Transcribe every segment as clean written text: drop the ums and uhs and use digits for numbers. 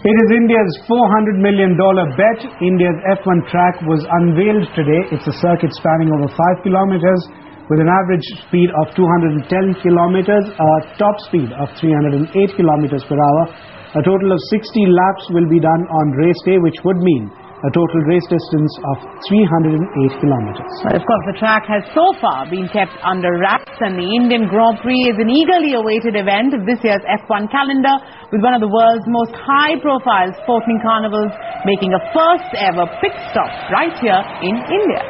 It is India's $400 million bet. India's F1 track was unveiled today. It's a circuit spanning over 5 kilometers with an average speed of 210 kilometers, a top speed of 308 kilometers per hour. A total of 60 laps will be done on race day, which would mean a total race distance of 308 kilometers. But of course, the track has so far been kept under wraps, and the Indian Grand Prix is an eagerly awaited event of this year's F1 calendar, with one of the world's most high-profile sporting carnivals making a first-ever pit stop right here in India.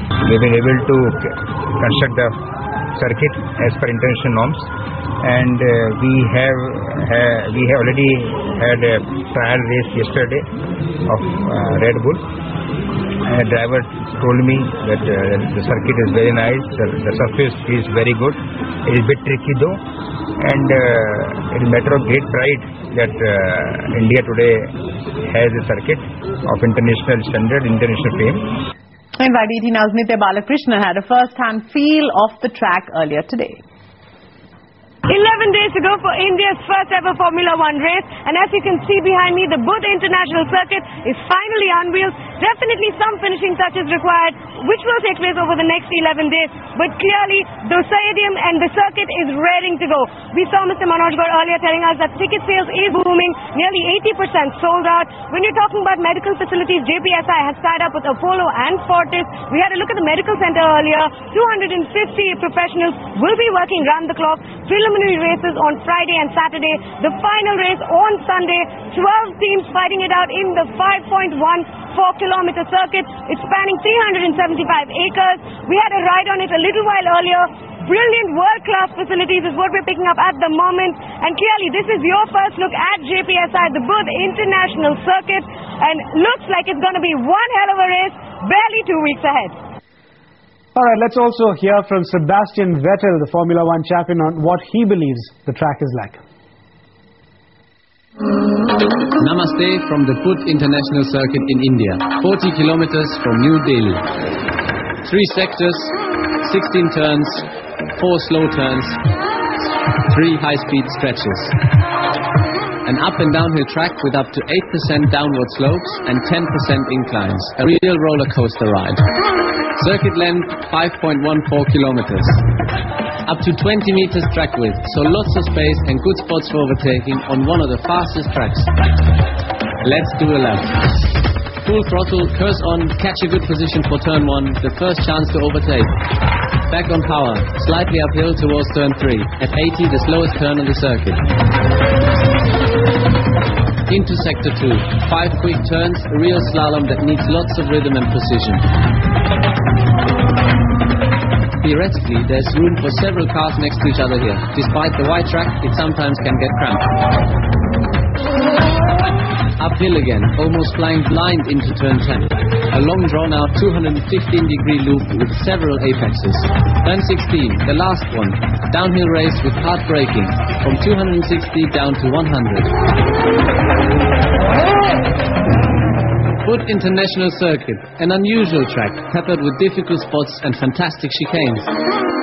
We've been able to construct the circuit as per international norms, and we have already had a trial race yesterday of Red Bull. A driver told me that the circuit is very nice, the surface is very good. It is a bit tricky though, and it is a matter of great pride that India today has a circuit of international standard, international fame. And YDT Now's Nitya Balakrishnan had a first-hand feel of the track earlier today. 11 days to go for India's first ever Formula 1 race, and as you can see behind me, the Buddh International Circuit is finally unveiled. Definitely some finishing touches required, which will take place over the next 11 days, but clearly the stadium and the circuit is ready to go. We saw Mr. Manoj Gaur earlier telling us that ticket sales is booming, nearly 80% sold out. When you're talking about medical facilities, JPSI has tied up with Apollo and Fortis. We had a look at the medical center earlier. 250 professionals will be working round the clock. Preliminary races on Friday and Saturday. The final race on Sunday. 12 teams fighting it out in the 5.14-kilometer circuit. It's spanning 375 acres. We had a ride on it a little while earlier. Brilliant world-class facilities is what we're picking up at the moment. And clearly, this is your first look at JPSI, the Buddh International Circuit. And looks like it's going to be one hell of a race, barely 2 weeks ahead. All right, let's also hear from Sebastian Vettel, the Formula 1 champion, on what he believes the track is like. Namaste from the Buddh International Circuit in India, 40 kilometers from New Delhi. 3 sectors, 16 turns, 4 slow turns, 3 high-speed stretches. An up and downhill track with up to 8% downward slopes and 10% inclines. A real roller coaster ride. Circuit length 5.14 kilometers. Up to 20 meters track width, so lots of space and good spots for overtaking on one of the fastest tracks. Let's do a lap. Full throttle, curse on, catch a good position for turn 1, the first chance to overtake. Back on power, slightly uphill towards turn 3. At 80, the slowest turn on the circuit. Into sector 2, 5 quick turns, a real slalom that needs lots of rhythm and precision. Theoretically, there's room for several cars next to each other here. Despite the wide track, it sometimes can get cramped. Uphill again, almost flying blind into turn 10. A long drawn-out 215-degree loop with several apexes. Turn 16, the last one. Downhill race with hard braking, from 260 down to 100. Buddh International Circuit, an unusual track, peppered with difficult spots and fantastic chicanes.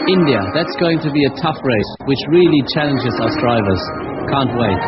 India, that's going to be a tough race, which really challenges us drivers. Can't wait.